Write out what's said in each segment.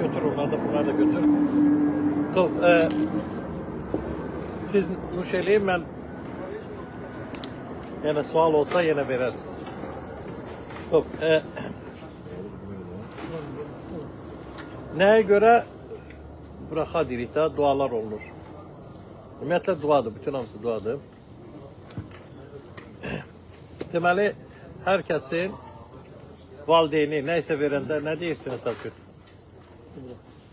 Götür onları da, bunları da götür. Top, siz nuşeleyin, ben yine sual olsa yine veririz. Top, neye göre bıraka dirikte dualar olunur? Ümumiyyətlə duadır, bütün hamısı duadır. Deməli, hər kəsin valideyni nəysə verəndə nə deyirsin əsas üçün?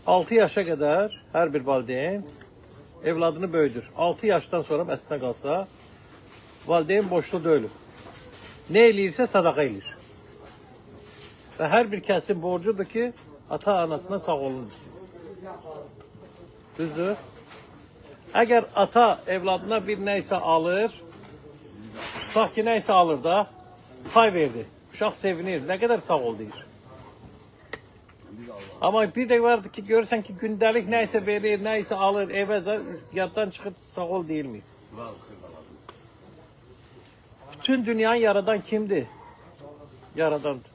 6 yaşa qədər hər bir valideyn evladını böyüdür. 6 yaşdan sonra əslinə qalsa, valideyn boşluq deyil. Nə eləyirsə sadaqa eləyir. Və hər bir kəsin borcudur ki, ata-anasına sağ olun desin. Düzdür? Əgər ata evladına bir nəysə alır, tutaq ki, nəysə alır da, pay verdi. Uşaq sevinir, nə qədər sağ ol deyir. Amma bir də vardır ki, görürsən ki, gündəlik nəysə verir, nəysə alır, evə yaddan çıxıb sağ ol deyilmir. Bütün dünyanı yaradan kimdir? Yaradandır.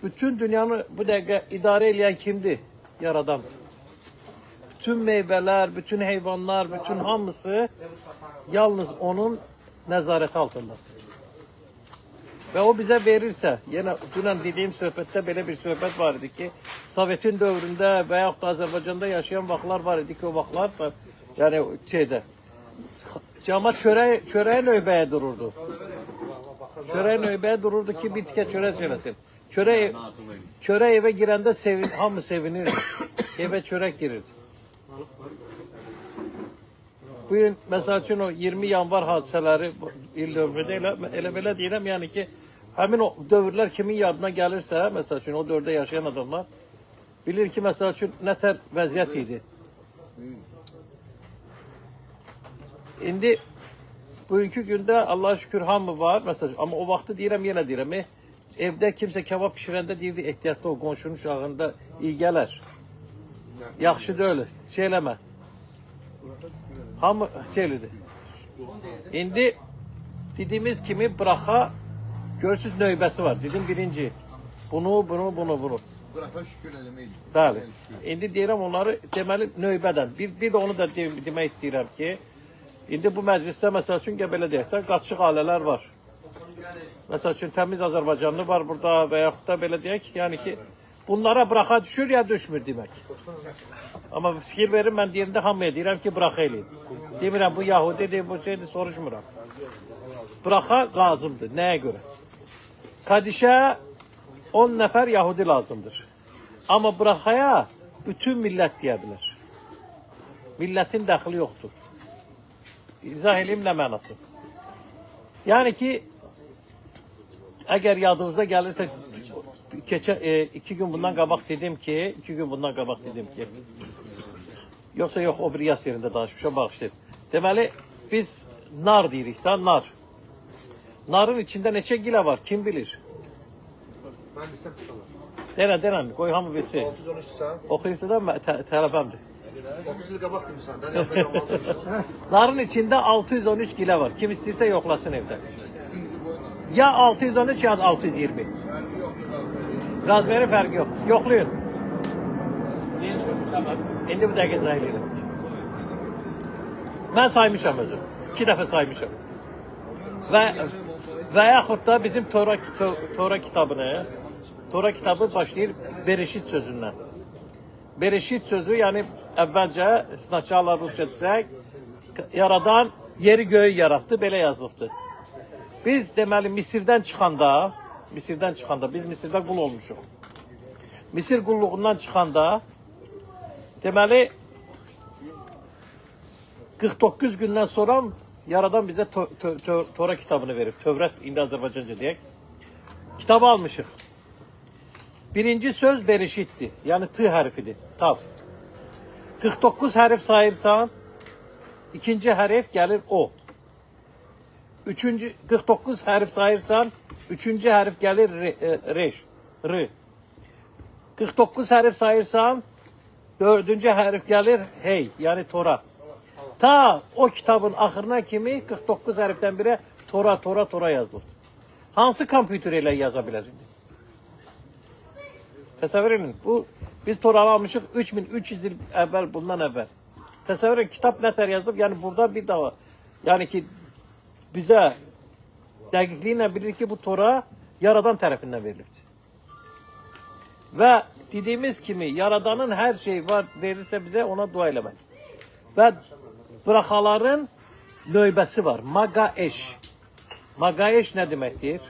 Bütün dünyanı bu dəqiqə idarə edən kimdir? Yaradandır. Bütün meyvələr, bütün heyvanlar, bütün hamısı yalnız onun nəzarəti altındadır. Və o bizə verirsə, yenə dünən dediyim söhbətdə belə bir söhbət var idi ki, Sovetin dövründə və yaxud da Azərbaycanda yaşayan vaxtlar var idi ki, o vaxtlar, yəni şeydə, cəmaət çörəyə növbəyə dururdu. Çörəyə növbəyə dururdu ki, bir tikə çörək çörəsin. Çörək evə girəndə hamı sevinirdi. Evə çörək girirdi. Bu gün, məsəl üçün, o 20 yanvar hadisələri il dövründə elə belə deyirəm, yəni ki, həmin o dövrlər kimin yadına gəlirsə, məsəl üçün, o dövrdə yaşayan adamlar bilir ki, məsəl üçün, nə tər vəziyyət idi. İndi, bugünkü gündə, Allah'a şükür, hamı var, məsəl üçün, amma o vaxtı deyirəm, yenə deyirəm, evdə kimsə kebab pişirəndə deyirdi, ehtiyatda o qonşunun uşağında iyi gələr. Yaxşı deyil, şey eləmə. Hamı şeylidir. İndi dediğimiz kimi bıraka görürsüz növbəsi var. Dedim birinci. Bunu. Bıraka şükür eləməkdir. Bəli. İndi deyirəm onları deməli növbədən. Bir də onu da demək istəyirəm ki, indi bu məclisdə məsəl üçün belə deyək də qaçıq ailələr var. Məsəl üçün təmiz Azərbaycanlı var burada və yaxud da belə deyək, yəni ki, bunlara bıraka düşür ya düşmür demək. Amma fikir verin, mən deyirəm hamıya deyirəm ki, bıraka eləyin. Demirəm bu Yahudidir, bu şeydir, soruşmuram. Bıraka lazımdır. Nəyə görə? Kadişə 10 nəfər Yahudi lazımdır. Amma bırakaya bütün millət deyə bilər. Millətin dəxili yoxdur. İzah edeyim nə mənası. Yəni ki, əgər yadınıza gəlirsə, 2 gün bundan qabaq dedim ki, yoxsa yox, o bir yas yerində danışmışam, bağışlayın. Deməli, biz nar deyirik da, nar. Narın içində neçə gilə var, kim bilir? Mən bilsəm pis olar. Denən, qoy hamı bilsin. 613-sən? Oxuyursa da tələbəmdir. 30 il qabaq demirsən, narın içində 613 gilə var, kim istəyirsə yoxlasın evdə. Ya 613 ya 620. Razmeri fərqi yox. Yoxlayın. İndi bu dəqiqə sayılır. Mən saymışam özüm. 2 dəfə saymışam. Və yaxud da bizim Tora kitabı başlayır Berişit sözündən. Berişit sözü, yəni əvvəlcə, sınaçalar Rusça desək, yaradan yeri göyü yarattı, belə yazılıbdır. Biz deməli Misirdən çıxanda, biz Misirdə qul olmuşuq. Misir qulluğundan çıxanda, deməli 49 gündən sonra yaradan bizə Tora kitabını verib. Tövrət, indi Azərbaycanca deyək. Kitabı almışıq. Birinci söz Berişitdir, yəni T hərfidir, Tav. 49 hərf sayırsan, ikinci hərf gəlir O. 49 hərf sayırsan, üçüncü hərf gəlir Reş, R. 49 hərf sayırsan, dördüncü hərf gəlir Hey, yəni Tora. Ta o kitabın axırına kimi 49 hərfdən biri Tora yazılır. Hansı kompüter ilə yaza bilərsiniz? Təsəvvür edin, biz Toranı almışıq 3300 il əvvəl, bundan əvvəl. Təsəvvür edin, kitab nətər yazılıb, yəni burada bir daha, yəni ki, bizə dəqiqliklə bilir ki, bu Tora Yaradan tərəfindən verilibdir. Və dediyimiz kimi, Yaradanın hər şeyi var, verirsə bizə, ona dua eləmək. Və buraxaların növbəsi var, Magaeş. Magaeş nə deməkdir?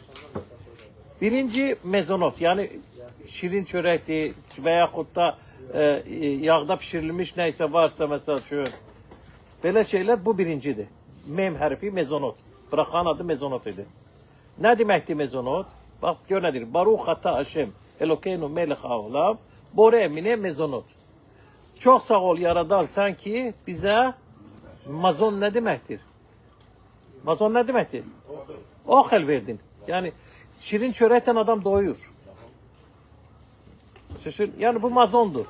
Birinci mezonot, yəni şirin çörəkdir və yaxud da yağda pişirilmiş nəysə varsa, məsəl üçün, belə şeylər bu birincidir. Mem hərfi mezonot. Buraxanın adı mezonot idi. Nə deməkdir mezonot? Bax, gör nədir? Baruch ata Haşem, Elokeinu melech haolam, bore emine mezonot. Çox sağ ol Yaradan, sən ki bizə mazon nə deməkdir? Mazon nə deməkdir? Oxel verdin. Yəni şirin çörəkdən adam doyur. Yəni bu mazondur.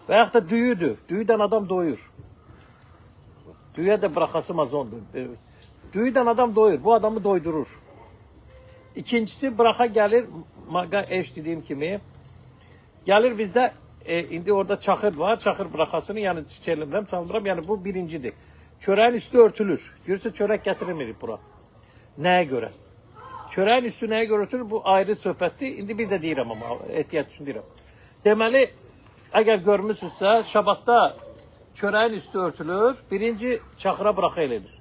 Və yaxud da düyüdür. Düyüdən adam doyur. Düyüyə də bıraxası mazondur. Düyüdən adam doyur. Bu adamı doydurur. İkincisi bıraxa gəlir, maga eş dediyim kimi, gəlir bizdə, indi orada çaxır var, çaxır bıraxasını, yəni çelimrəm, çaldıram, yəni bu birincidir. Çörəyin üstü örtülür. Görürsə çörək gətirilmir bura. Nəyə görə? Çörəyin üstü nəyə görə örtülür? Bu ayrı söhbətdir. İndi bir də deyirəm amma, ehtiyat üçün deyirəm. Deməli, əgər görmüsünüzsə, şabatda çörəyin üstü örtülür, birinci çaxıra bıraxa elədir.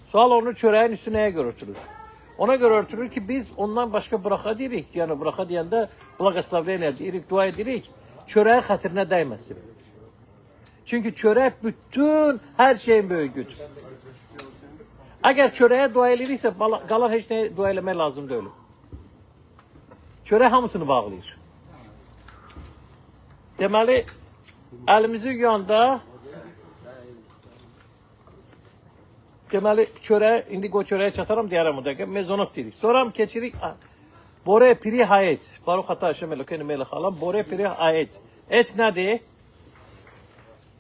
Sual onu çörəyin üstü nəyə görə örtülür? Ona görə örtülür ki, biz ondan başqa bıraxa deyirik. Yəni, bıraxa deyəndə blaqaslavleniya deyirik, dua edirik, çörəyə xətrinə dəyməsin. Çünki çörək bütün hər şeyin böyüdür. Əgər çörəyə dua ediriksə, qalan heç nəyə dua eləmək lazım deyil. Çörək hamısını bağlayır. Deməli, əlimizi yuyanda, deməli, indi qoy çörəyə çataram, deyərəm o dəqiqə, mezonot deyirik. Sonra keçirik, bore piri hayet. Baruch ata Haşem Elokeinu melech haolam, bore piri hayet. Et nədir?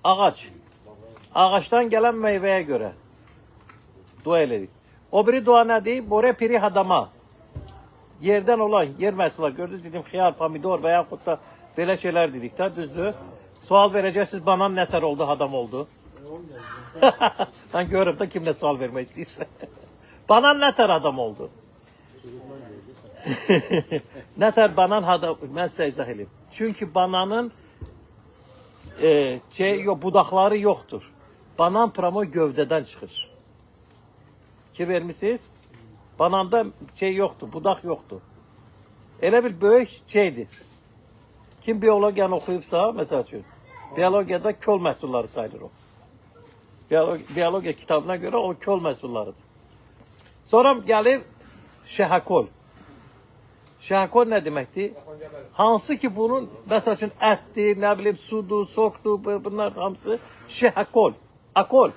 Ağac. Ağaçdan gələn meyvəyə görə dua edirik. O biri dua nədir? Bore piri hadama. Yerdən olan, yer məhsullar. Gördünüz, dedim, xiyar, pomidor və yaxud da belə şeylər dedik də, düzdür. Sual verəcəksiniz, banan nətər oldu, hadam oldu. Ben görürüm de kimle sual vermek istiyorsa. Banan nətər adam oldu? Nətər banan adam, mən sizə izah edeyim. Çünki bananın budaqları yoxdur. Banan promo gövdədən çıxır. Ki vermişsiniz? Bananda yoxdur, budaq yoxdur. Elə bir böyük şeydir. Kim biyologiyanı oxuyubsa, məsəl üçün, biyologiyada köl məhsulları sayılır o. Biyologiya kitabına görə o köl məhsullarıdır. Sonra gəlir şəhəkol. Şəhəkol nə deməkdir? Hansı ki bunun, məsəl üçün, ətdir, nə bileyim, sudur, sokdur, bunlar hamısı şəhəkol. Akol.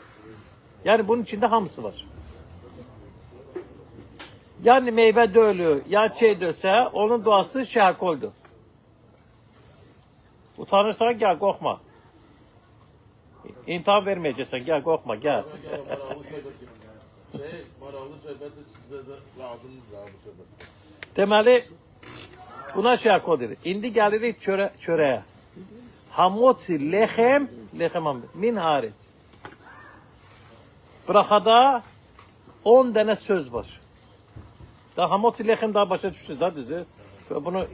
Yəni bunun içində hamısı var. Yəni meyvə dölü, ya dösə, onun duası şəhəkoldur. Utanırsan, gəl, qorxma. İmtihan verməyəcəksən, gəl, qorxma, gəl. Maraqlı söhbətdir, sizdə də lazımdır bu söhbət. Deməli, buna şəhəkol dedik. İndi gəlirik çörəyə. Hamotsi lexem, min haric. Buraxada 10 dənə söz var. Daha hamotsi lexem daha başa düşdünüz, da düzdür. Bunu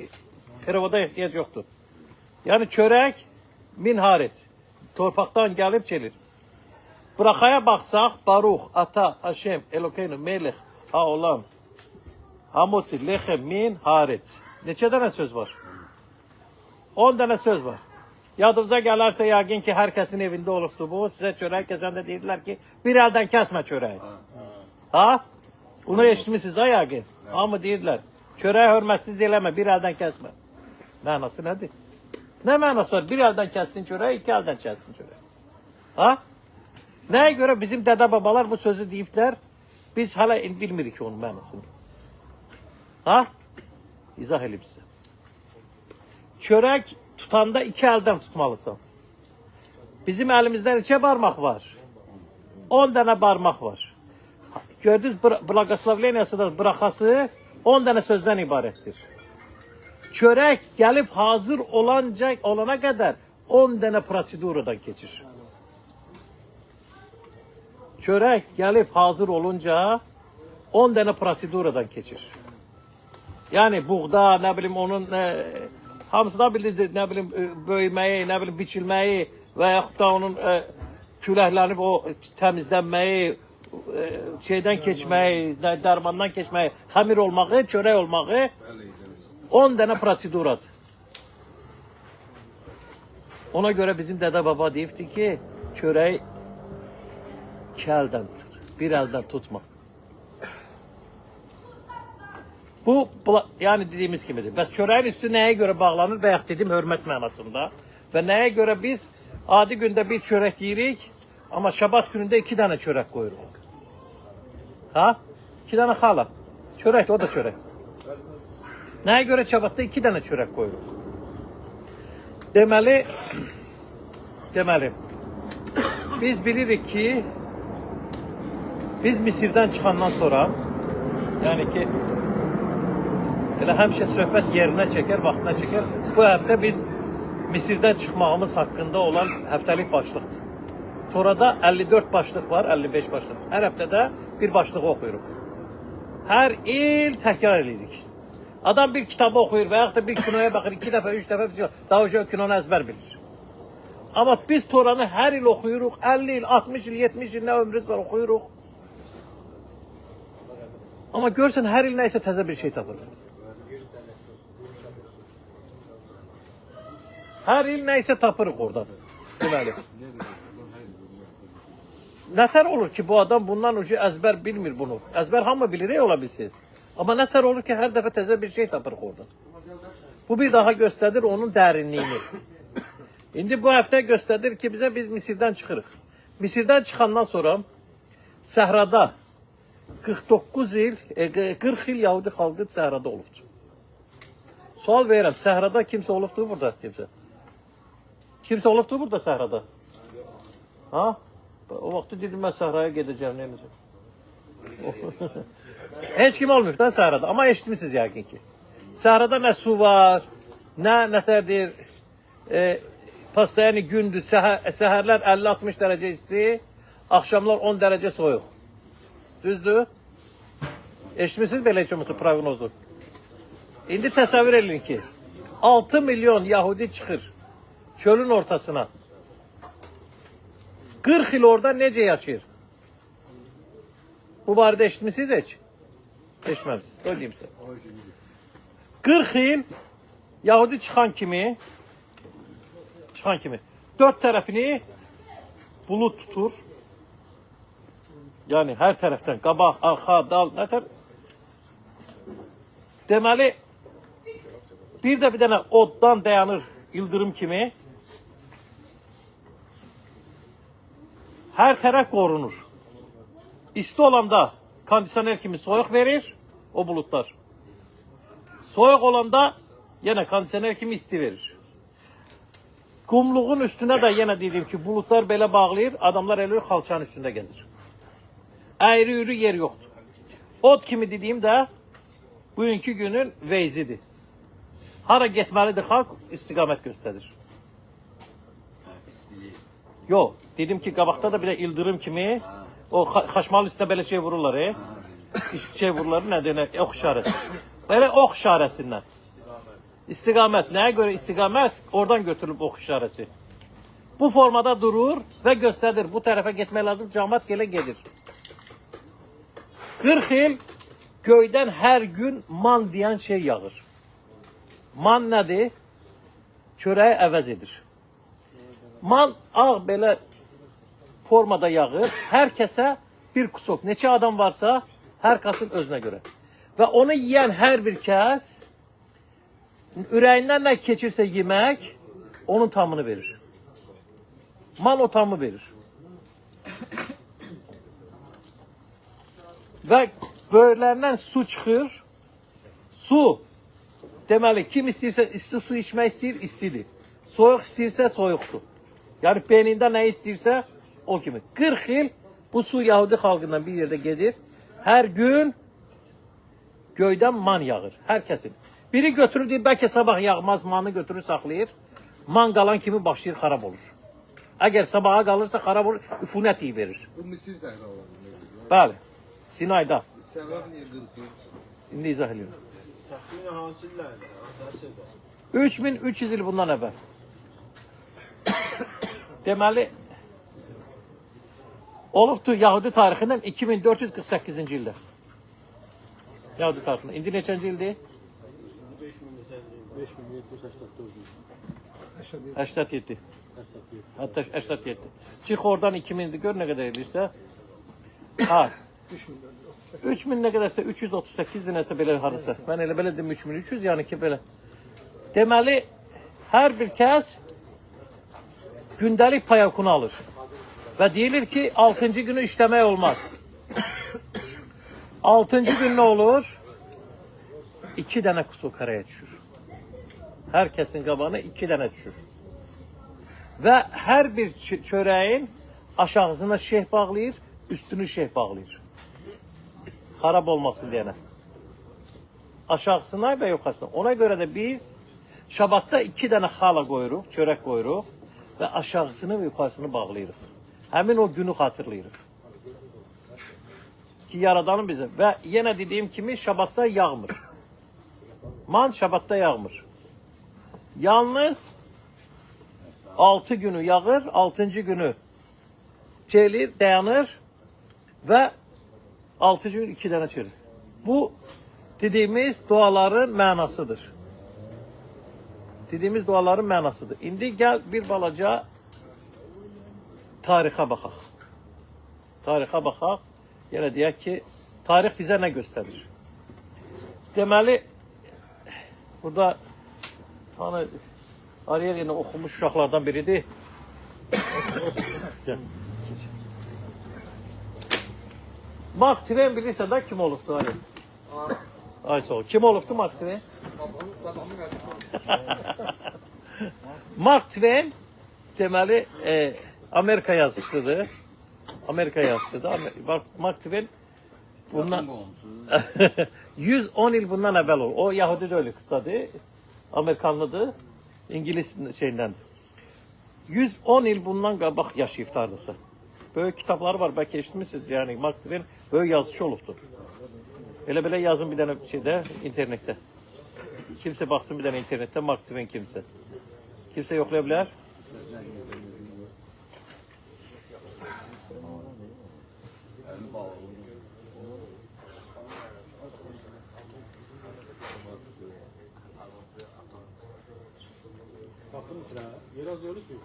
perovoda ehtiyac yoxdur. Yəni çörək min haric. Torpaqdan gəlib gelir. Buraxaya baxsaq, Baruch ata Haşem Elokeinu melech haolam hamotsi lexem min haric. Neçə dənə söz var? 10 dənə söz var. Yadınıza gələrsə yəqin ki, hər kəsin evində olubdur bu. Sizə çörək kəsəndə deyirlər ki, bir əldən kəsmə çörəyi. Ha? Bunu eşitmişsiniz də yəqin. Hamı deyirlər, çörəyi hörmətsiz eləmə, bir əldən kəsmə. Mənası nədir? Nə mənası var? Bir əldən kəssin çörəyi, iki əldən kəssin çörəyi. Ha? Nəyə görə bizim dədə babalar bu sözü deyiblər, biz hələ bilmirik ki, onun mənasını. Ha? İzah edeyim sizə. Çörək tutanda iki əldən tutmalısan. Bizim əlimizdə neçə barmaq var? 10 dənə barmaq var. Gördünüz, blaqaslavleniyası da bıraxası 10 dənə sözdən ibarətdir. Çörək gəlib hazır olana qədər 10 dənə proseduradan keçir. Çörək gəlib hazır olunca 10 dənə proseduradan keçir. Yəni buğda, nə bilim onun hamısına bilir, nə bilim böyüməyi, nə bilim biçilməyi və yaxud da onun küləklenib o təmizlənməyi, şeydən keçməyi, dərmandan keçməyi, xəmir olmağı, çörək olmağı 10 dənə proseduradır. Ona görə bizim dədə baba deyibdi ki, çörək iki əldən tut, bir əldən tutma. Bu, yəni dediyimiz kimidir. Bəs çörəyin üstü nəyə görə bağlanır? Bayaq dedim, hörmət mənasında. Və nəyə görə biz adi gündə bir çörək yeyirik, amma şabat günündə 2 dənə çörək qoyuruq. Ha? 2 dənə xala. Çörək, o da çörək. Nəyə görə şabatda 2 dənə çörək qoyuruq? Deməli, biz bilirik ki, biz Misirdən çıxandan sonra, yəni ki, elə həmişə söhbət yerinə çəkər, vaxtına çəkər. Bu həftə biz Misirdən çıxmağımız haqqında olan həftəlik başlıqdır. Torada 54 başlıq var, 55 başlıq. Hər həftədə bir başlıq oxuyuruq. Hər il təkrar edirik. Adam bir kitabı oxuyur və yaxud da bir kinoya baxır, 2 dəfə, 3 dəfə, daha önce kinonu əzbər bilir. Amma biz Toranı hər il oxuyuruq, 50 il, 60 il, 70 il nə ömrümüz var oxuyuruq. Amma görsən hər il nəysə təzə bir şey tapırıq. Hər il nəysə tapırıq oradan. Deməli. Nətər olur ki, bu adam bundan ucu əzbər bilmir bunu. Əzbər hamı bilir, ola bilsin. Amma nətər olur ki, hər dəfə təzə bir şey tapırıq oradan. Bu bir daha göstərir onun dərinliyini. İndi bu həftə göstərir ki, bizə biz Misirdən çıxırıq. Misirdən çıxandan sonra səhrada 49 il, 40 il Yahudi xalqı səhrada olubdur. Sual verirəm, səhrada kimsə olubdur burada? Kimsə olubdur burada səhrada? Ha? O vaxtı dedim, mən səhraya gedəcəm, neyəcəm? Heç kim olmuyor da səhrada, amma eşitmişsiniz yəqin ki. Səhrada nə su var, nətərdir, pastayəni gündür, səhərlər 50-60 dərəcə isti, axşamlar 10 dərəcə soyuq. Düzdür? Eşitmişsiniz belə heç olmasa proqnozu. İndi təsəvvür edin ki, 6 milyon Yahudi çıxır çölün ortasına. 40 il orada necə yaşayır? Bu barədə eşitmişsiniz heç? Eşitməmişsiniz, öyle diyeyim size. 40 il Yahudi çıxan kimi, dört tərəfini bulut tutur. Yani her tərəfdən, qabaq, arxa, dal, nətər? Deməli, bir dənə oddan dayanır yıldırım kimi. Hər tərəf qorunur. İsti olanda kondisioner kimi soyuq verir, o bulutlar. Soyuq olanda yenə kondisioner kimi isti verir. Qumluğun üstünə də yenə dedim ki, bulutlar belə bağlayır, adamlar elə xalçanın üstündə gəzir. Əyri-üyrü yer yoxdur. Od kimi dediyim də bugünkü günün veyzidir. Hara getməlidir xalq istiqamət göstərir. Yox, dedim ki, qabaqda da belə ildırım kimi o xaşmalın üstünə belə şey vururlar, şey vururlar, nədir, ox işarəsi. Belə ox işarəsindən. İstiqamət, nəyə görə istiqamət? Oradan götürülüb ox işarəsi. Bu formada durur və göstərir, bu tərəfə getmək lazım, cəmaət elə gedir. 40 il göydən hər gün man deyən şey yağır. Man nədir? Çörəyi əvəz edir. Man ağ belə formada yağır. Hər kəsə bir kusok. Neçə adam varsa hər kasın özünə görə. Və onu yiyən hər bir kəs ürəyindən nə keçirsə yemək onun tamını verir. Man o tamı verir. Və böyürlərindən su çıxır. Su, deməli, kim istəyirsə isti su içmək istəyir, istidir. Soyuq istəyirsə, soyuqdur. Yəni, beynində nə istəyirsə, o kimi. 40 il bu su Yahudi xalqından bir yerdə gedir. Hər gün göydən man yağır, hər kəsin. Biri götürür deyir, bəlkə sabah yağmaz, manı götürür, saxlayır. Man qalan kimi başlayır, xarab olur. Əgər sabaha qalırsa xarab olur, üfunət iyi verir. Bu Misir səhralarında. Bəli, Sinayda. Səbəb niyə 40 İndi izah edirəm. Təxminən hansı illərdə? Hansı 3300 il bundan əvvəl. Deməli, olubdur Yahudi tarixindən 2448-ci ildə. Yahudi tarixindən. İndi neçənci ildir? 87. Hətta 87. Çıx oradan 2000'dir, gör nə qədər edirsə. Ha. 3000 nə qədərsə 338-dir nəsə belə harasa. Mən elə belə dedim 3300, yəni ki belə. Deməli, hər bir kəs gündəlik payakunu alır. Və deyilir ki, 6-cı günü işləmək olmaz. 6-cı gün nə olur? 2 dənə kusukaraya düşür. Hər kəsin qabağına 2 dənə düşür. Və hər bir çörəyin aşağısına şeh bağlayır, üstünü şeh bağlayır. Xarab olmasın deyənə. Aşağısına və yuxarısına. Ona görə də biz şabatda 2 dənə xala qoyuruq, çörək qoyuruq və aşağısını və yuxarısını bağlayırıq. Həmin o günü xatırlayırıq. Ki yaradanı bizə. Və yenə dediyim kimi şabatda yağmır. Man şabatda yağmır. Yalnız 6 günü yağır, 6-cı günü çelir, dayanır və 6-cı gün 2 dənə çelir. Bu dediğimiz duaların mənasıdır. Dediğimiz duaların mənasıdır. İndi gəl bir balaca tarixə baxaq. Tarixə baxaq. Yenə deyək ki, tarix bizə nə göstərir? Deməli, burada hani araya yenə oxumuş uşaqlardan biridir. Mark Twain bilirsə də kim olubdu Ali? Ay sağ ol. Kim olubdu Mark Twain? Mark Twain deməli Amerika yazıçıdır. Amerika yazıçıdır. Mark Twain bundan 110 il bundan əvvəl olur. O Yahudi də öyle kısadır. Amerikanlıdır. İngiliz şeyindən. 110 il bundan qabaq yaşayıb hardasa. Böyük kitabları var, bəlkə eşitmişsiniz. Yəni Mark Twain böyük yazıcı olubdu. Elə yazın bir dənə şeydə internetdə. Kimsə baxsın bir dənə internetdə Mark Twain kimsə. Kimsə yoxlaya bilər? Bakın mesela, biraz öyle ki.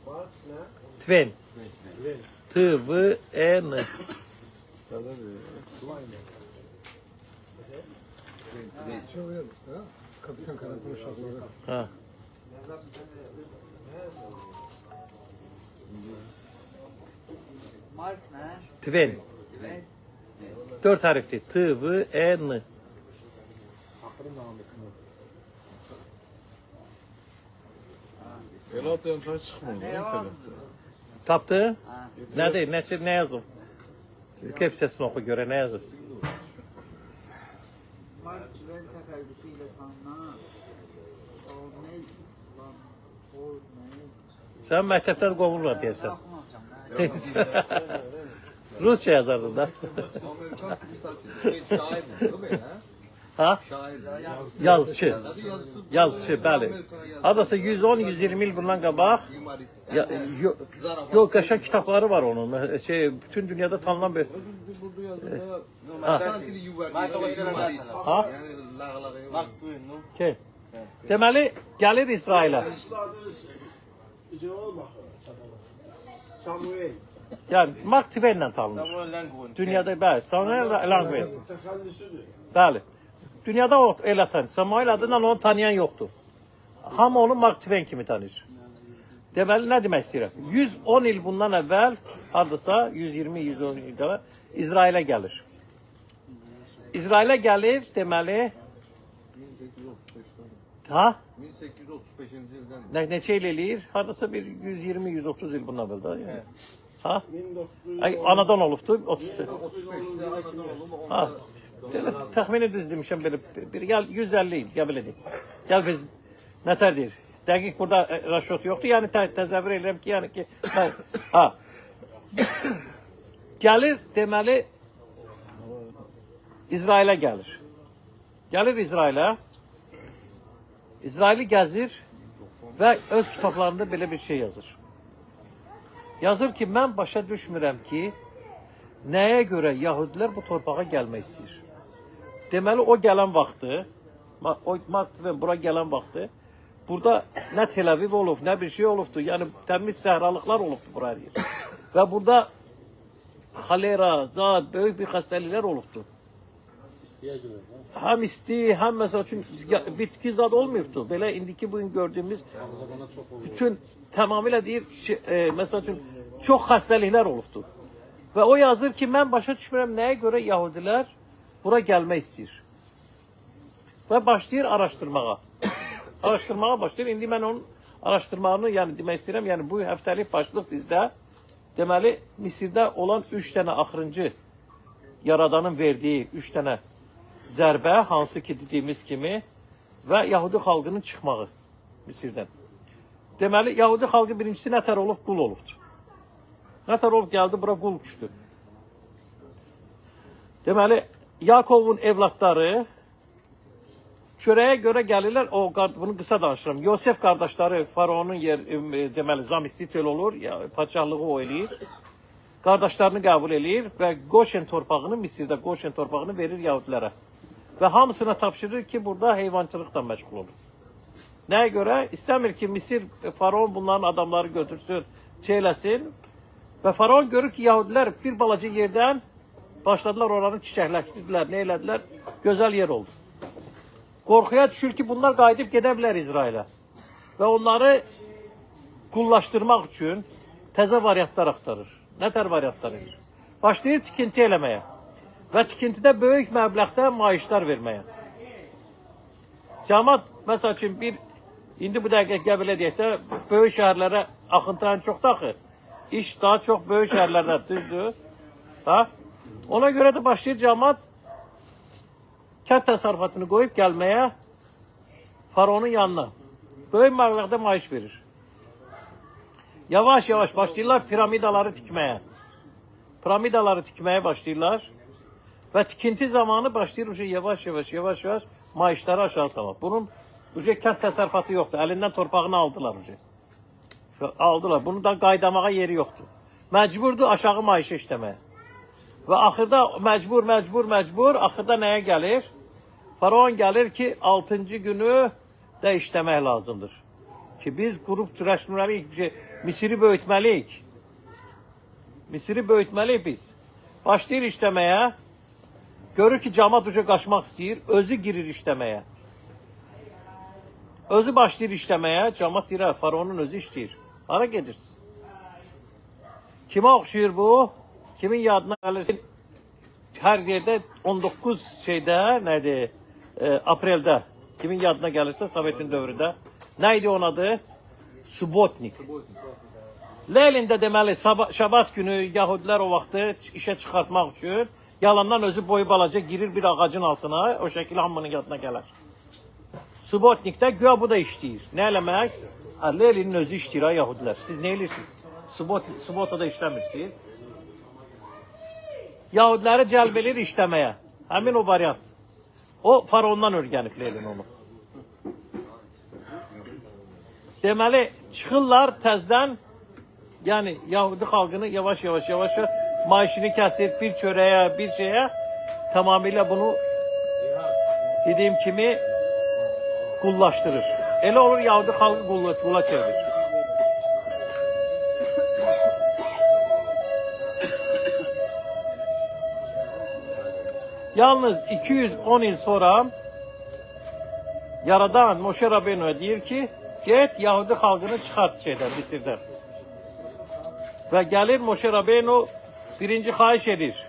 Bak ne? Twain. T-V-E-N. Kapitan Karantina uşaqları. Ha. Mark ne? Twain. 4 hərfdir. T-V-E-N. Akırın namıkını. Elə atayım çıxmır. İnternetdə. Tapdı? Nədir? Nə yazıb? Kep sesini oxu görə nə yazıb? Mark Twain təfəllüsüyle tanınan Cornell lan Cornell. Sən məktəbdən qovulma deyəsən. Baxmayacağım. Rusça yazardın da. Amerikan satır. Şairdir, değil mi? Ha? Şair. Yazıcı. Yazıcı, bəli. Adası 110-120 il bundan qabaq yok qəşəng kitabları var onun. Bütün dünyada tanınan bir. Burada yazıda sadəcə yuvarlaq. Ha? Yəni lağlağı. Mark Twain, no? Ki. Deməli gəlir İsrailə. Samuel. Yəni Mark Twain-lə tanınır. Samuel Langhorne. Dünyada bəli, Samuel Langhorne. Təxəllüsüdür. Bəli. Dünyada o elə tanır. Samuel adından onu tanıyan yoxdur. Hamı onu Mark Twain kimi tanır. Deməli nə demək istəyirəm? 110 il bundan əvvəl hardasa 120-110 il qala İsrailə gəlir. İsrailə gəlir, deməli 1835-dən. ha? 1835-ci ildən. Neçə il eləyir? Hardasa bir 120-130 il bundan əvvəl də. Yəni. Ha? 1900 Ay, anadan olubdu 30. 35'te anadan olub, Ha. Təxmini düz demişəm belə. Bir gəl 150 idi, qəbul edək. Gəl biz nətər deyir? Dəqiq burada raşot yoxdur. Yəni təsəvvür edirəm ki, yəni ki ha. Gəlir deməli İsrailə gəlir. Gəlir İsrailə. İsraili gəzir və öz kitablarında belə bir şey yazır. Yazır ki, mən başa düşmürəm ki, nəyə görə Yahudilər bu torpağa gəlmək istəyir. Deməli, o gələn vaxtı, o Mark Twain bura gələn vaxtı, burada nə Tel Aviv olub, nə bir şey olubdu. Yəni, təmiz səhralıqlar olubdu buraya deyir. Və burada xolera, zat, böyük bir xəstəliklər olubdu. İstiyə görə. Həm isti, həm məsəl üçün bitki zad olmayıbdı. Belə indiki bugün gördüyümüz bütün tamamilə deyir, məsəl üçün çox xəstəliklər olubdu. Və o yazır ki, mən başa düşmürəm nəyə görə Yahudilər bura gəlmək istəyir. Və başlayır araşdırmağa. Araşdırmağa başlayır. İndi mən onun araşdırmağını yəni demək istəyirəm. Yəni bu həftəlik başlıq bizdə deməli Misirdə olan 3 dənə axırıncı Yaradanın verdiyi 3 dənə zərbə, hansı ki dediyimiz kimi və Yahudi xalqının çıxmağı Misirdən. Deməli, Yahudi xalqı birincisi nətər olub? Qul olubdur. Nətər olub? Gəldi, bura qul düşdü. Deməli, Yakovun evlatları çörəyə görə gəlirlər, bunu qısa danışıram. Yosef qardaşları Faraonun deməli, zamistitel olur, padşahlığı o eləyir. Qardaşlarını qəbul eləyir və Goşen torpağını, Misirdə Goşen torpağını verir Yahudilərə. Və hamısına tapşırır ki, burada heyvancılıqla məşğul olur. Nəyə görə? İstəmir ki, Misir, Faraon bunların adamları götürsün, çeyləsin. Və Faraon görür ki, Yahudilər bir balaca yerdən başladılar oranı çiçəkləşdirdilər, nə elədilər? Gözəl yer oldu. Qorxuya düşür ki, bunlar qayıdıb gedə bilər İsrailə. Və onları qullaşdırmaq üçün təzə variantlar axtarır. Nətər variantlar edir? Başlayır tikinti eləməyə və tikintidə böyük məbləğdə maaşlar verməyə. Cəmaət, məsəl üçün, indi bu dəqiqə qəbul edək də, böyük şəhərlərə axıntı çoxdur axı. İş daha çox böyük şəhərlərdə, düzdür. Ona görə də başlayır cəmaət kənd təsərrüfatını qoyub gəlməyə Faraonun yanına. Böyük məbləğdə maaş verir. Yavaş-yavaş başlayırlar piramidaları tikməyə. Piramidaları tikməyə başlayırlar və tikinti zamanı başlayır yavaş-yavaş maaşları aşağı salmaq. Bunun kənd təsərrüfatı yoxdur. Əlindən torpağını aldılar. Aldılar. Bunu da qaydamağa yeri yoxdur. Məcburdur aşağı maaşı işləməyə. Və axırda məcbur, axırda nəyə gəlir? Faraon gəlir ki, 6-cı günü də işləmək lazımdır. Ki biz qrup türəşdirməliyik, Misiri böyütməliyik. Misiri böyütməliyik biz. Başlayır işləməyə. Görür ki, cəmaət uca qaçmaq istəyir, özü girir işləməyə. Özü başlayır işləməyə, cəmaət deyir, Faraonun özü işləyir. Hara gedirsin? Kimə oxşayır bu? Kimin yadına gəlirsin? Hər yerdə 19 nədir? Apreldə. Kimin yadına gəlirsə, Sovetin dövründə. Nə idi onun adı? Subotnik. Leylində deməli, şabat günü Yahudilər o vaxtı işə çıxartmaq üçün yalandan özü boyu balaca girir bir ağacın altına, o şəkildə hamının yadına gələr. Subotnikdə güya bu da işləyir. Nə eləmək? Leylinin özü işləyir, Yahudilər. Siz nə eləyirsiniz? Subotada işləmirsiniz. Yahudiləri cəlb edir işləməyə. Həmin o variant. O Faraondan öyrənib Leylin onu. Deməli, çıxırlar təzdən, yəni Yahudi xalqını yavaş-yavaş maaşını kəsir, bir çörəyə, bir şeyə, tamamilə bunu dediyim kimi qullaşdırır. Elə olur, Yahudi xalqı qula çevirir. Yalnız 210 il sonra Yaradan Moşe Rabbeinu deyir ki, get Yahudi xalqını çıxart Misirdən. Və gəlir Moşe Rabbeinu birinci xahiş edir.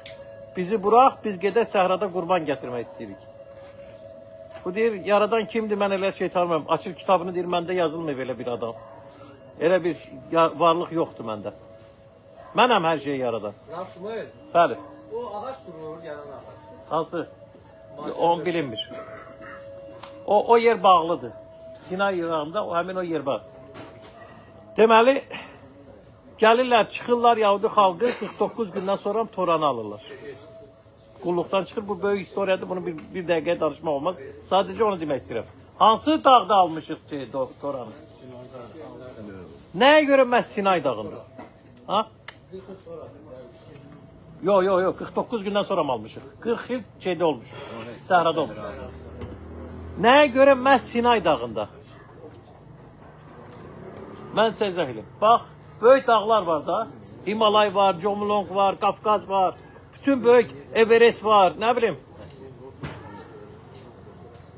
Bizi burax, biz gedək səhrada qurban gətirmək istəyirik. Bu deyir, Yaradan kimdir, mən elə şey tanımıyorum. Açır kitabını deyir, məndə yazılmıyor belə bir adam. Elə bir varlıq yoxdur məndə. Mənəm hər şeyi yaradan. Naşmuel, Bəli. o ağaç durur, yanan ağaç. Hansı? Onu bilinmir. O yer bağlıdır. Sinay yığağında həmin o yer var. Deməli, gəlirlər, çıxırlar Yahudi xalqı 49 gündən sonra Toranı alırlar. Qulluqdan çıxır, bu böyük historiyadır, bunu bir dəqiqəyə danışmaq olmaz. Sadəcə onu demək istəyirəm. Hansı dağda almışıq Toranı? Nəyə görə məhz Sinay dağında? Ha? Yok 49 gündən sonra mı almışıq? 40 il şeydə olmuşuq, səhrada olmuşuq. Nəyə görə məhz Sinay dağında? Mən sizə izah edeyim. Bax, böyük dağlar var da. Himalay var, Jomolong var, Qafqaz var. Bütün böyük Everest var, nə bilim.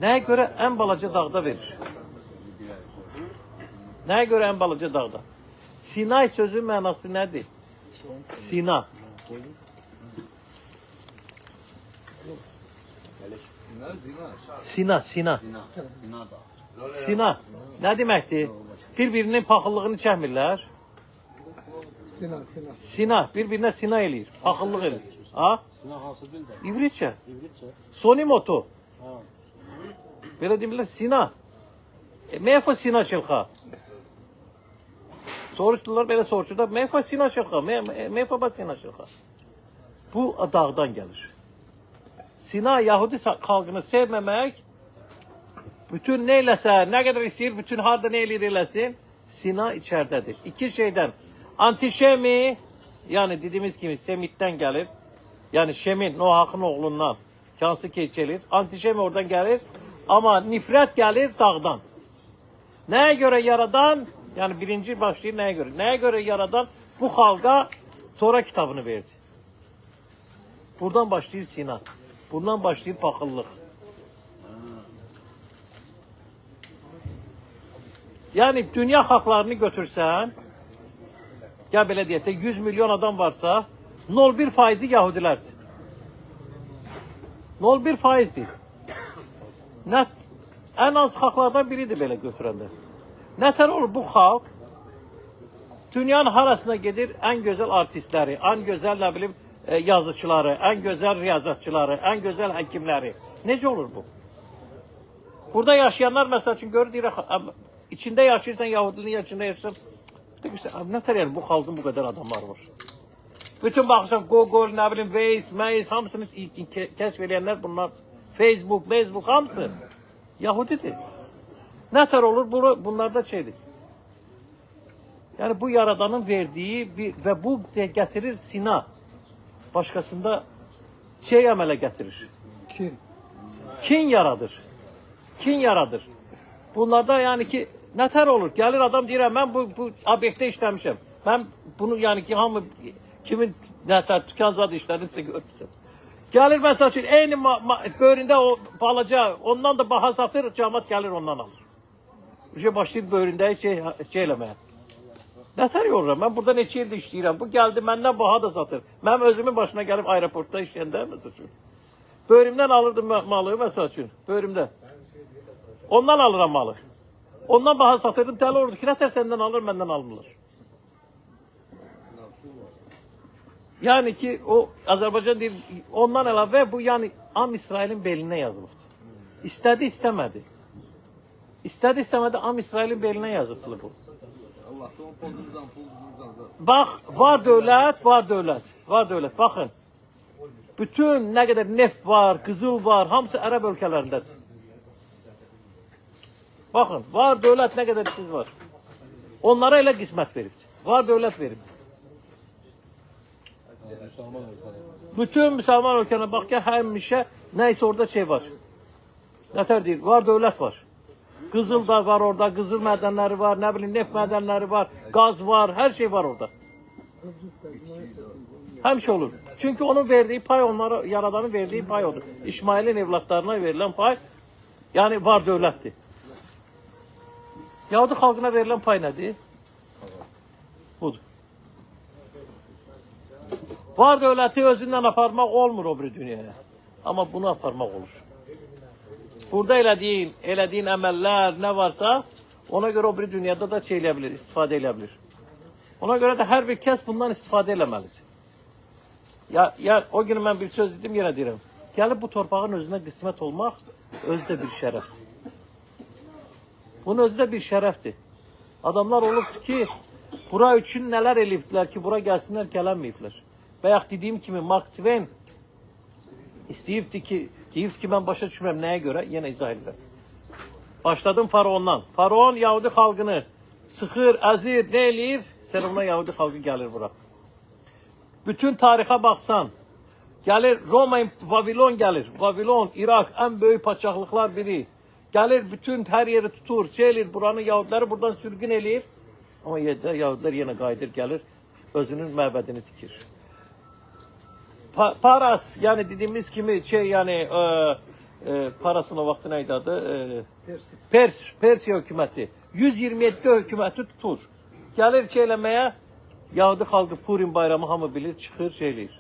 Nəyə görə ən balaca dağda verir? Nəyə görə ən balaca dağda? Sinay sözün mənası nədir? Sina. Sina. Sina. Nə deməkdir? Bir-birinin paxıllığını çəkmirlər. Sina. Bir-birinə sina eləyir. Paxıllıq eləyir. Ha? Sina hansı dildə? İbritçə. İbritçə. Sonimoto. Ha. Belə demirlər Sina. Meyfa Sina şılxa. Soruşdular, belə soruşdular. Meyfa Sina şılxa. Meyfa Sina şılxa. Bu dağdan gəlir. Sina Yahudi xalqını sevməmək, bütün nə eləsə, nə qədər istəyir, bütün harda nə eləyir eləsin, Sina içərdədir. İki şeydən, antişemi, yəni dediyimiz kimi Semitdən gəlir, yəni Şemin, Noahın oğlundan, hansı keçilir, antişemi oradan gəlir, amma nifrət gəlir dağdan. Nəyə görə yaradan, yəni birinci başlayır nəyə görə? Nəyə görə yaradan bu xalqa Tora kitabını verdi? Buradan başlayır Sina. Buradan başlayır paxıllıq. Yəni dünya xalqlarını götürsən, gəl belə deyək də 100 milyon adam varsa, 0,1% Yahudilərdir. 0,1%dir. Ən az xalqlardan biridir belə götürəndə. Nətər olur bu xalq dünyanın harasına gedir, ən gözəl artistləri, ən gözəl nə bilim yazıçıları, ən gözəl riyazatçıları, ən gözəl həkimləri. Necə olur bu? Burada yaşayanlar məsəl üçün görür, deyir, içində yaşayırsan, Yahudinin içində yaşayırsan, nətər yəni bu xalqın bu qədər adamları var. Bütün baxırsan, Google, nə bilim, Waze, hamısını kəşf edənlər bunlar. Facebook, hamısı Yahudidir. Nətər olur? Bunlar da şeydir. Yəni bu yaradanın verdiyi və bu gətirir Sina. Başqasında şey əmələ gətirir. Kin yaradır. Kin yaradır. Bunlarda yəni ki, nətər olur? Gəlir adam deyir, mən bu obyektdə işləmişəm. Mən bunu yəni ki, hamı kimin nəsə tükan zadı işlədimsə görmüsən. Gəlir məsəl üçün, eyni böyründə o balaca, ondan da baha satır, cəmat gəlir ondan alır. Başlayır böyründəyi şey eləməyə. Nətər yoruram? Mən burada neçə ildə işləyirəm. Bu gəldi, məndən baha da satır. Mənim özümün başına gəlib aeroportda işləyəndə, məsəl üçün. Böyrümdən alırdım malı, məsəl üçün. Böyrümdə. Ondan alıram malı. Ondan baha satırdım, dəli olurdu ki, nətər səndən alır, məndən almırlar. Yəni ki, o Azərbaycan deyir, ondan əlavə bu, yəni Am İsrailin belinə yazılıbdır. İstədi, istəmədi. İstədi, istəmədi, Am İsrailin belinə yazılıbdır bu. Bax, var dövlət. Baxın, bütün nə qədər neft var, qızıl var, hamısı ərəb ölkələrindədir. Baxın, var dövlət nə qədər siz var. Onlara elə qismət veribdir. Var dövlət veribdir. Bütün müsəlman ölkələrə bax ki, həmişə nəysə orada şey var. Nətər deyir, var dövlət var. Qızıl da var orada, qızıl mədənləri var, nə bilim, neft mədənləri var, qaz var, hər şey var orada. Həmişə olur. Çünki onun verdiyi pay, onlara, yaradanın verdiyi pay odur. İsmailin evlatlarına verilən pay, yəni var dövlətdir. Yahudi xalqına verilən pay nədir? Budur. Var dövləti özündən aparmaq olmur o bir dünyaya. Amma bunu aparmaq olur. Burada elədiyin əməllər nə varsa, ona görə o bir dünyada da şey eləyə bilir, istifadə eləyə bilir. Ona göre de her bir kəs bundan istifadə eləməlidir. Ya o gün mən bir söz dedim, yenə deyirəm. Gəlib bu torpağın özünə qismət olmaq özü də bir şərəfdir. Bunun özü də bir şərəfdir. Adamlar olubdur ki, bura üçün nələr eləyibdilər ki, bura gəlsinlər, gələnməyiblər. Bayaq dediyim kimi Mark Twain istəyibdi ki, deyibdi ki, mən başa düşmürəm nəyə görə, yenə izah edirəm. Başladım Faraondan. Faraon Yahudi xalqını sıxır, əzir, nə eləyir? Sonra Yahudi xalqı gəlir bura. Bütün tarixə baxsan, gəlir Roma, Vavilon gəlir. Vavilon, İraq ən böyük padşahlıqlar biri. Gəlir bütün hər yeri tutur, çelir, buranın Yahudiləri buradan sürgün eləyir. Amma Yahudilər yenə qayıdır, gəlir, özünün məbədini tikir. Paras, yəni dediyimiz kimi yəni Parasın o vaxtı nə idi adı? Persiya hökuməti. 127 hökuməti tutur. Gəlir ki eləməyə, Yahudi xalqı Purim bayramı hamı bilir, çıxır, eləyir.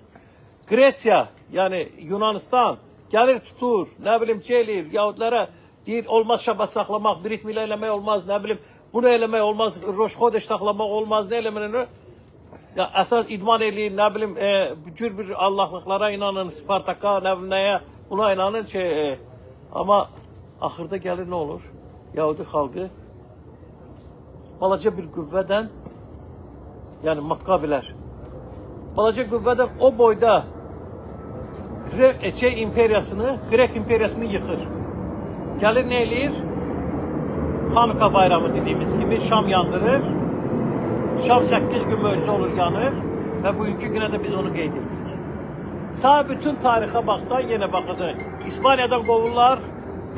Qretsiya, yəni Yunanistan, gəlir tutur, nə bilim eləyir, Yahudilərə deyir, olmaz şəbət saxlamaq, Brit milə eləmək olmaz, nə bilim, bunu eləmək olmaz, Roşxodeş saxlamaq olmaz, nə eləmək, ya əsas idman eləyir, nə bilim, cür Allahlıqlara inanın, Spartaka, nə bilim nəyə, buna inanın ki, amma axırda gəlir nə olur? Yahudi xalqı balaca bir qüvvədən, yəni Matkabilər, balaca qüvvədən o boyda imperiyasını, Qrek imperiyasını yıxır. Gəlir nə eləyir? Xanuka bayramı dediyimiz kimi şam yandırır. Şam 8 gün möcüzə olur, yanır və bugünkü günə də biz onu qeyd edirik. Ta bütün tarixə baxsan, yenə baxacaq. İspaniyadan qovurlar,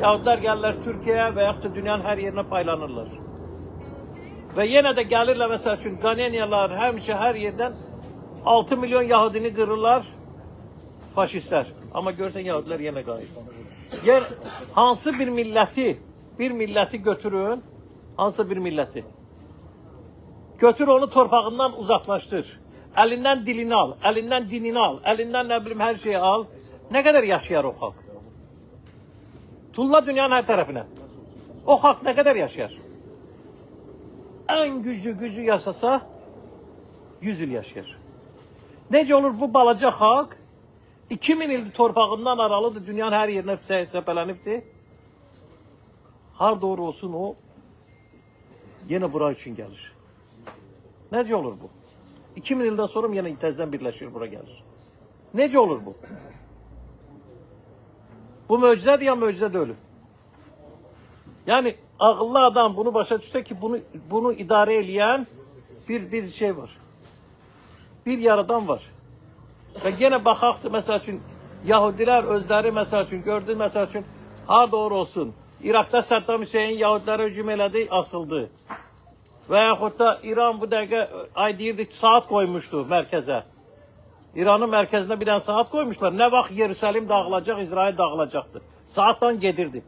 Yahudilər gəlirlər Türkiyəyə və yaxud da dünyanın hər yerinə paylanırlar. Və yenə də gəlirlər, məsəl üçün, Qaneniyalar, həmişə hər yerdən 6 milyon Yahudini qırırlar, faşistlər. Amma görsən, Yahudilər yenə qayıdır. Hansı bir milləti götürün, hansısa bir milləti. Götür onu torpağından uzaqlaşdır. Əlindən dilini al, əlindən dinini al, əlindən nə bilim hər şeyi al. Nə qədər yaşayar o xalq? Tulla dünyanın hər tərəfinə. O xalq nə qədər yaşayar? Ən güclü yaşasa 100 il yaşayar. Necə olur bu balaca xalq 2000 ildir torpağından aralıdır, dünyanın hər yerinə səpələnibdir. Har doğru olsun o yenə bura üçün gəlir. Necə olur bu? 2000 ildən sonra yenə təzədən birləşir, bura gəlir. Necə olur bu? Bu möcüzədir ya möcüzə deyil. Yəni ağıllı adam bunu başa düşsə ki, bunu idarə eləyən bir şey var. Bir yaradan var. Və yenə baxaq, məsəl üçün, Yahudilər özləri, məsəl üçün, gördün, məsəl üçün, har doğru olsun. İraqda Saddam Hüseyin Yahudilərə hücum elədi, asıldı. Və yaxud da İran bu dəqiqə, deyirdi ki, saat qoymuşdu mərkəzə. İranın mərkəzinə bir dənə saat qoymuşlar. Nə vaxt Yerusəlim dağılacaq, İsrail dağılacaqdı. Saatdan gedirdi.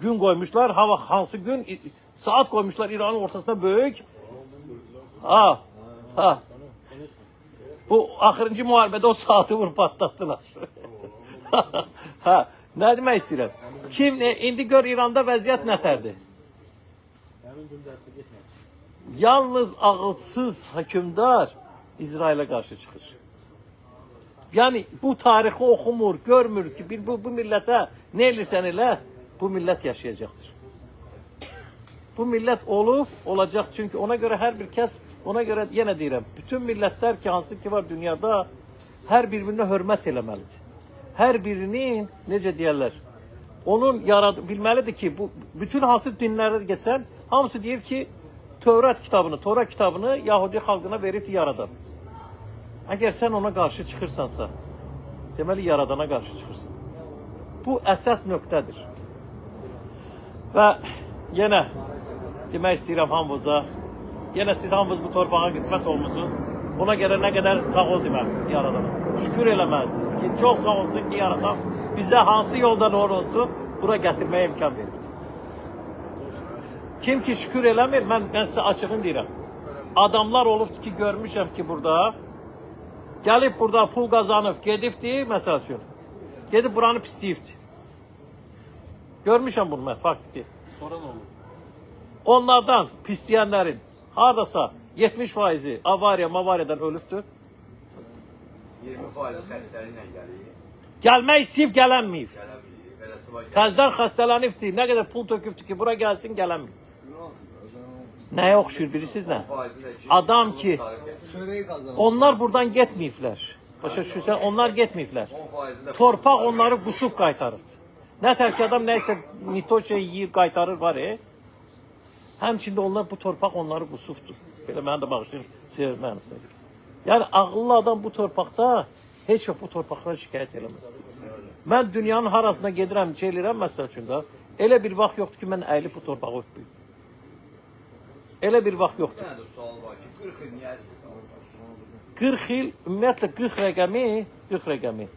Gün qoymuşlar, hansı gün, saat qoymuşlar İranın ortasında böyük. Bu axırıncı müharibədə o saatı vurub patlatdılar. Nə demək istəyirəm? İndi gör İranda vəziyyət nətərdir? Yalnız ağılsız hökümdar İsrailə qarşı çıxır. Yəni bu tarixi oxumur, görmür ki, bu millətə nə elirsən elə, bu millət yaşayacaqdır. Bu millət olacaq, çünki ona görə hər bir kəs, ona görə yenə deyirəm, bütün millətlər ki, hansı ki var dünyada, hər bir-birinə hörmət eləməlidir. Hər birinin, necə deyərlər, onun bilməlidir ki, bütün hansı dinlərdə geçsən, hamısı deyir ki, Tora kitabını Yahudi xalqına verib yaradan. Əgər sən ona qarşı çıxırsansa, deməli yaradana qarşı çıxırsan. Bu əsas nöqtədir. Və yenə demək istəyirəm hamınıza, yenə siz hamınız bu torpağa qismət olmuşsunuz. Ona görə nə qədər sağ ol deməlisiniz yaradana. Şükür eləməlisiniz ki, çox sağ olsun ki, yaradan bizə hansı yoldan olsun, bura gətirməyə imkan verir. Kim ki şükür eləmir, mən sizə açığını deyirəm. Adamlar olubdur ki, görmüşəm ki, burada gəlib burada pul qazanıb, gedibdir, məsəl üçün. Gedib buranı pisləyibdir. Görmüşəm bunu mən, fakt ki. Sonra nə olur? Onlardan, pisləyənlərin, haradasa 70% avariyadan ölübdür. 20% xəstəliklə gəlir. Gəlmək istəyib, gələnməyib. Gələməyir. Beləsi var. Təzdən xəstələnibdir. Nə qədər pul tökübdür ki, bura gəlsin, gələnməyib. Nəyə oxşur bilirsiniz nə? 10%-i də ki, Adam ki, Çöreği kazanan. onlar buradan getməyiblər. Başa düşürsən, onlar getməyiblər. 10%-i də Torpaq onları qusub qaytarır. Nə tər ki adam nəysə nito şey yeyir, qaytarır var. Həmçində onlar bu torpaq onları qusubdur. Belə mənə də bağışlayın, sevməm. Yəni ağıllı adam bu torpaqda heç vaxt bu torpaqlara şikayət eləməz. Mən dünyanın harasına gedirəm, şey eləyirəm məsəl üçün də. Elə bir vaxt yoxdur ki, mən əyilib bu torpağı öpməyim. Elə bir vaxt yoxdur. bir dənə də sual var ki, 40 il niyə əsir? 40 il, ümumiyyətlə 40 rəqəmi.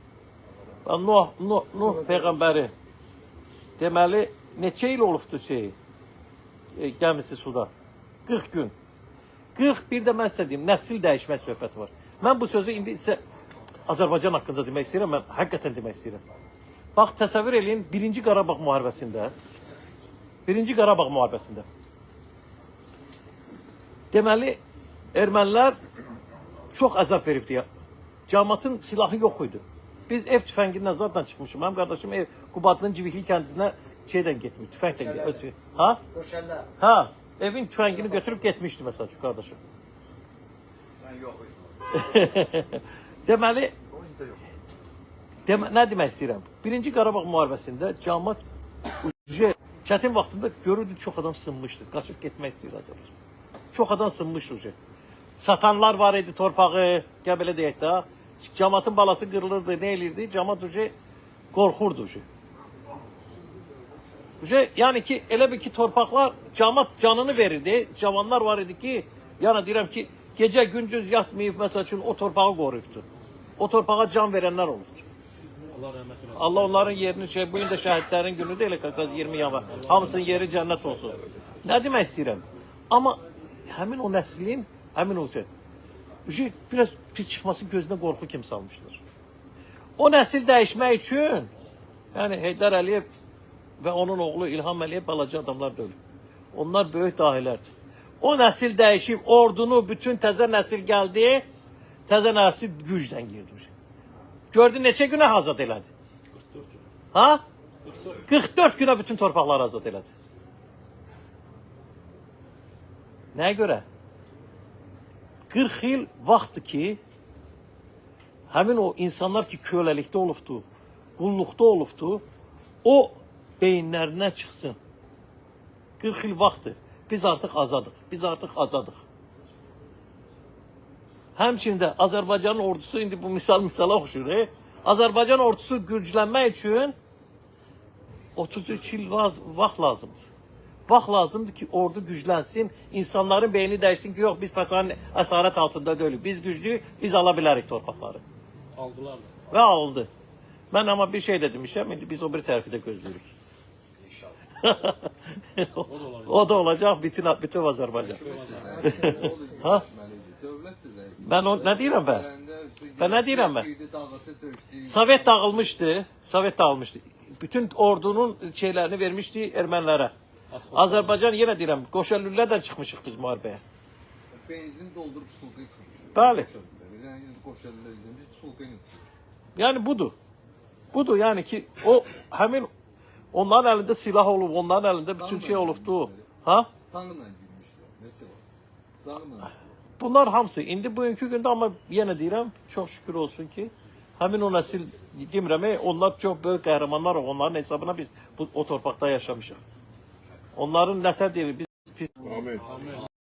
Nuh Peyğəmbəri deməli, neçə il olubdur gəmisi suda? 40 gün. 41 də mən sizə deyim, nəsil dəyişmək söhbəti var. Mən bu sözü indi sizə Azərbaycan haqqında demək istəyirəm, mən həqiqətən demək istəyirəm. Bax, təsəvvür eləyin, 1-ci Qarabağ müharibəsində, deməli, ermənilər çox əzab veribdi ya. Cəmaatın silahı yox idi. Biz ev tüfəngindən zaten çıxmışım. Mənim qardaşım Qubatlının Civikli kəndisine şeydən getmiş, tüfəngdən getmiş. Ha? Qoşəllər. Ha, evin tüfəngini götürüb getmişdi məsəl üçün qardaşım. Sən yox idin. Deməli, nə demək istəyirəm? 1-ci Qarabağ müharibəsində cəmaat çətin vaxtında görürdü çox adam sınmışdı. Qaçıb getmək istəyir Azərbaycan. Çox adam sınmışdı. Satanlar var idi torpağı, gəl belə deyək də. Cəmaatın balası qırılırdı, nə elirdi? Cəmaat qorxurdu. Yəni ki, elə bir ki torpaqlar cəmaat canını verirdi. Cavanlar var idi ki, yəni deyirəm ki, gecə gündüz yatmayıb məsəl üçün o torpağı qoruyubdu. O torpağa can verənlər olubdu. Allah onların yerini bu gün də şəhidlərin günüdür, elə qaqaz 20 yanvar. Hamısının yeri cənnət olsun. Nə demək istəyirəm? Amma həmin o nəslin, həmin o biraz pis çıxması gözünə qorxu kimi salmışlar. O nəsil dəyişmək üçün, yəni Heydər Əliyev və onun oğlu İlham Əliyev balaca adamlar deyil. Onlar böyük dahilərdir. O nəsil dəyişib, ordunu, bütün təzə nəsil gəldi, təzə nəsil gücdən girdi. Gördü neçə günə azad elədi? 44 gün. Ha? 44 günə bütün torpaqları azad elədi. Nəyə görə? 40 il vaxtdır ki, həmin o insanlar ki, köləlikdə olubdu, qulluqda olubdu, o beyinlərindən çıxsın. 40 il vaxtdır. Biz artıq azadıq. Həmçində Azərbaycanın ordusu, indi bu misala oxşur. Azərbaycan ordusu güclənmək üçün 33 il vaxt lazımdır. Vaxt lazımdır ki, ordu güclənsin, insanların beyni dəyişsin ki, yox, biz əsarət altında deyilik. Biz güclüyük, biz ala bilərik torpaqları. Aldılar da. Və alındı. Mən amma bir şey də demişəm, indi biz o bir tərəfi də gözləyirik. O da olacaq, bütün Azərbaycan. Ha? Ben nə deyirəm mən? Ben nə deyirəm mən? Sovet dağılmışdı. Bütün ordunun şeylərini vermişdi ermənilərə. Azərbaycan yenə deyirəm, Qoşəllilərdən çıxmışıq biz müharibəyə. Benzin doldurup sulka içmiş. Bəli. Yani Qoşəlliler biz sulka içmiş. Yəni budur. Budur yəni ki, o həmin onların əlində silah olub, onların əlində bütün şey olubdu. Ha? Tanrı'la girmişler. Nesi var? Tanrı'la. Bunlar hamısı indi bugünkü gündə amma yenə deyirəm, çox şükür olsun ki, həmin o nəsil demirəm, onlar çox böyük qəhrəmanlar, onların hesabına biz o torpaqda yaşamışıq. Onların nətər deyir, biz pis. Amin.